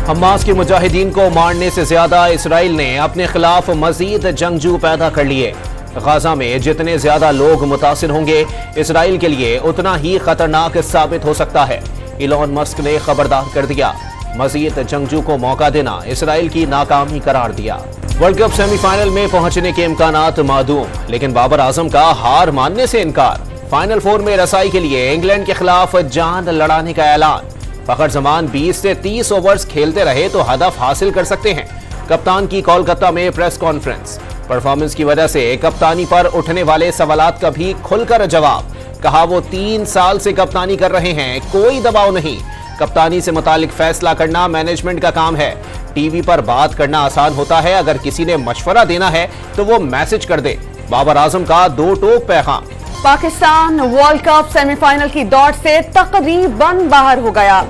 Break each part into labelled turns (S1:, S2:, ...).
S1: Hamas کے مجاہدین کو مارنے سے زیادہ اسرائیل نے اپنے خلاف مزید جنگجو پیدا کر لیے۔ غزہ میں جتنے زیادہ لوگ متاثر ہوں گے اسرائیل کے لیے اتنا ہی خطرناک ثابت ہو سکتا ہے۔ ایلون مسک نے خبردار کر دیا، مزید جنگجو کو موقع دینا اسرائیل کی ناکامی قرار دیا۔ ورلڈ کپ سیمی فائنل میں پہنچنے کے امکانات معدوم، لیکن بابر اعظم کا ہار ماننے سے انکار۔ فائنل فور میں رسائی کے لیے انگلینڈ کے خلاف جان لڑانے کا اعلان۔ فخر زمان 20 سے 30 اوورز کھیلتے رہے تو ہدف حاصل کر سکتے ہیں۔ کپتان کی کولکتہ میں پریس کانفرنس۔ پرفارمنس کی وجہ سے کپتانی پر اٹھنے والے سوالات کا بھی کھل کر جواب۔ کہا وہ 3 سال سے کپتانی کر رہے ہیں، کوئی دباؤ نہیں۔ کپتانی سے متعلق فیصلہ کرنا مینجمنٹ کا کام ہے۔ ٹی وی پر بات کرنا آسان ہوتا ہے، اگر کسی نے مشورہ دینا ہے تو وہ میسج کر دے۔ بابر اعظم کا 2 ٹوک پیغام۔
S2: Pakistan world cup semi final کی دوڑ سے تقریباً باہر ہو گیا۔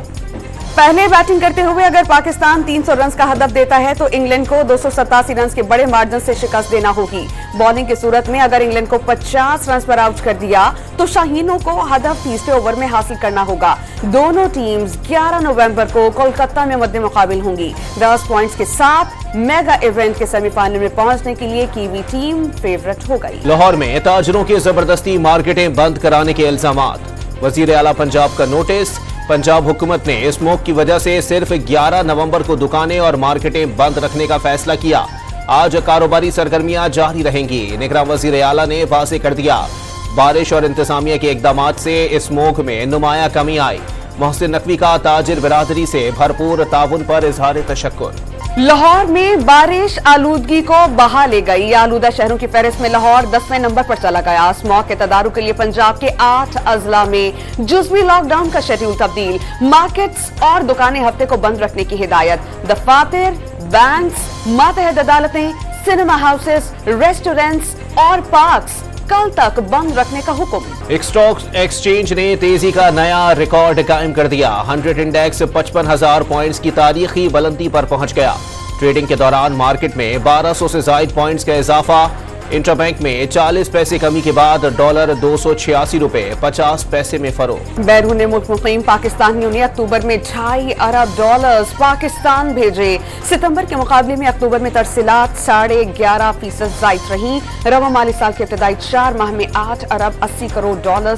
S2: پہلے بیٹنگ کرتے ہوئے اگر پاکستان 300 رنز کا ہدف دیتا ہے تو انگلینڈ کو 287 رنز کے بڑے مارجن سے شکست دینا ہوگی۔ بالنگ کی صورت میں اگر انگلینڈ کو 50 رنز پر آؤٹ کر دیا تو شاہینوں کو ہدف تیسرے اوور میں حاصل کرنا ہوگا۔ دونوں ٹیمز 11 نومبر کو کولکتہ میں مد مقابل ہوں گی۔ 10 پوائنٹس کے ساتھ میگا ایونٹ کے سیمی فائنل میں پہنچنے کے لیے کیوی ٹیم فیورٹ ہو گئی۔
S1: لاہور میں تاجروں کے زبردستی مارکیٹیں بند کرانے کے الزامات۔ وزیر اعلیٰ پنجاب کا نوٹس۔ پنجاب حکومت نے اسموک کی وجہ سے صرف 11 نومبر کو دکانیں اور مارکیٹیں بند رکھنے کا فیصلہ کیا۔ آج کاروباری سرگرمیاں جاری رہیں گی۔ نگراں وزیر اعلیٰ نے واضح کر دیا، بارش اور انتظامیہ کے اقدامات سے اسموک میں نمایاں کمی آئی۔ محسن نقوی کا تاجر برادری سے بھرپور تعاون پر اظہار تشکر۔
S2: لاہور میں بارش آلودگی کو بہا لے گئی۔ آلودہ شہروں کی فہرست میں لاہور 10ویں نمبر پر چلا گیا۔ اسموک کے تدارک کے لیے پنجاب کے 8 اضلاع میں جزوی لاک ڈاؤن کا شیڈول تبدیل۔ مارکیٹس اور دکانیں ہفتے کو بند رکھنے کی ہدایت۔ دفاتر، بینکس، ماتحت عدالتیں، سنیما ہاؤسز، ریسٹورینٹس اور پارکس کل تک بند رکھنے کا حکم۔
S1: اسٹاک ایکسچینج نے تیزی کا نیا ریکارڈ قائم کر دیا۔ 100 انڈیکس 55,000 پوائنٹس کی تاریخی بلندی پر پہنچ گیا۔ ٹریڈنگ کے دوران مارکیٹ میں 1200 سے زائد پوائنٹس کا اضافہ۔ انٹرا بینک میں 40 پیسے کمی کے بعد ڈالر 286 روپے 50 پیسے میں فروخت۔
S2: بیرون ملک مقیم پاکستانیوں نے اکتوبر میں $2.5 ارب پاکستان بھیجے۔ ستمبر کے مقابلے میں اکتوبر میں ترسیلات 11.5% زائد رہیں۔ رواں مالی سال کے ابتدائی 4 ماہ میں $8 ارب 80 کروڑ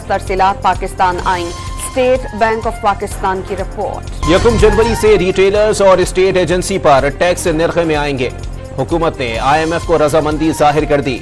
S2: ترسیلات پاکستان آئیں۔ اسٹیٹ بینک آف پاکستان کی رپورٹ۔
S1: 1 جنوری سے ریٹیلرز اور اسٹیٹ ایجنسی پر ٹیکس نرخ میں آئیں گے۔ حکومت نے IMF کو رضامندی ظاہر کر دی۔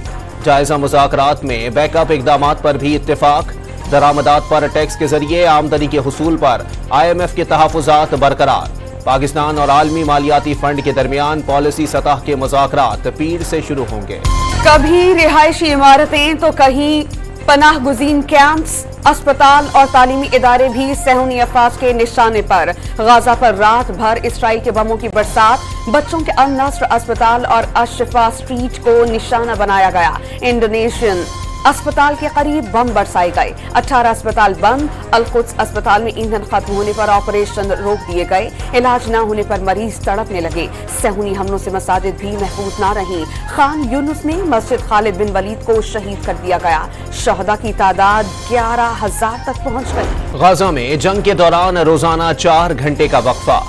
S1: جائزہ مذاکرات میں بیک اپ اقدامات پر بھی اتفاق۔ درآمدات پر ٹیکس کے ذریعے آمدنی کے حصول پر IMF کے تحفظات برقرار۔ پاکستان اور عالمی مالیاتی فنڈ کے درمیان پالیسی سطح کے مذاکرات پیر سے شروع ہوں گے۔
S2: کبھی رہائشی عمارتیں تو کہیں پناہ گزین کیمپس، اسپتال اور تعلیمی ادارے بھی صہیونی افواج کے نشانے پر۔ غزہ پر رات بھر اسرائیل کے بموں کی برسات۔ بچوں کے النصر اسپتال اور الشفا اسٹریٹ کو نشانہ بنایا گیا۔ انڈونیشین اسپتال کے قریب بم برسائے گئے۔ 18 اسپتال بند۔ القدس اسپتال میں ایندھن ختم ہونے پر آپریشن روک دیے گئے۔ علاج نہ ہونے پر مریض تڑپنے لگے۔ صہیونی حملوں سے مساجد بھی محفوظ نہ رہیں۔ خان یونس میں مسجد خالد بن ولید کو شہید کر دیا گیا۔ شہداء کی تعداد 11,000 تک پہنچ گئی۔
S1: غزہ میں جنگ کے دوران روزانہ 4 گھنٹے کا وقفہ۔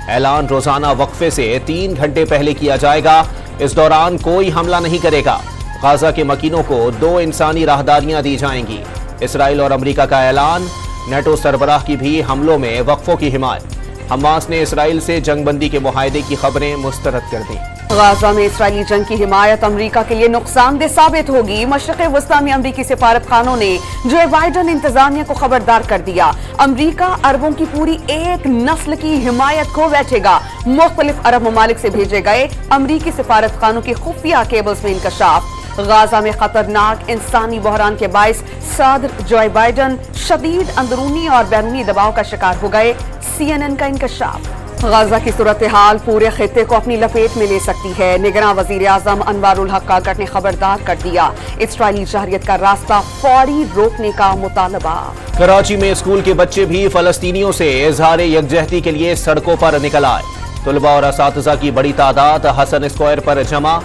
S1: اعلان روزانہ وقفے سے 3 گھنٹے پہلے کیا جائے گا۔ اس دوران کوئی حملہ نہیں کرے گا۔ غزہ کے مکینوں کو 2 انسانی راہداریاں دی جائیں گی۔ اسرائیل اور امریکہ کا اعلان۔ نیٹو سربراہ کی بھی حملوں میں وقفوں کی حمایت۔ حماس نے اسرائیل سے جنگ بندی کے معاہدے کی خبریں مسترد کر دیں۔
S2: غزہ میں اسرائیلی جنگ کی حمایت امریکہ کے لیے نقصان دہ ثابت ہوگی۔ مشرق وسطیٰ میں امریکی سفارت خانوں نے جو بائیڈن انتظامیہ کو خبردار کر دیا، امریکہ عربوں کی پوری ایک نسل کی حمایت کو بیٹھے گا۔ مختلف عرب ممالک سے بھیجے گئے امریکی سفارت خانوں کی خفیہ کیبلز میں انکشاف۔ غزہ میں خطرناک انسانی بحران کے باعث صدر جو بائیڈن شدید اندرونی اور بیرونی دباؤ کا شکار ہو گئے۔ CNN کا انکشاف۔ غزہ کی صورتحال پورے خطے کو اپنی لپیٹ میں لے سکتی ہے۔ نگراں وزیر اعظم انوار الحق کاکڑ نے خبردار کر دیا، اسرائیلی جارحیت کا راستہ فوری روکنے کا مطالبہ۔
S1: کراچی میں اسکول کے بچے بھی فلسطینیوں سے اظہار یکجہتی کے لیے سڑکوں پر نکل آئے۔ طلباء اور اساتذہ کی بڑی تعداد حسن اسکوائر پر جمع۔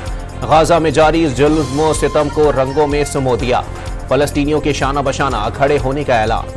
S1: غزہ میں جاری ظلم و ستم کو رنگوں میں سمو دیا۔ فلسطینیوں کے شانہ بشانہ کھڑے ہونے کا اعلان۔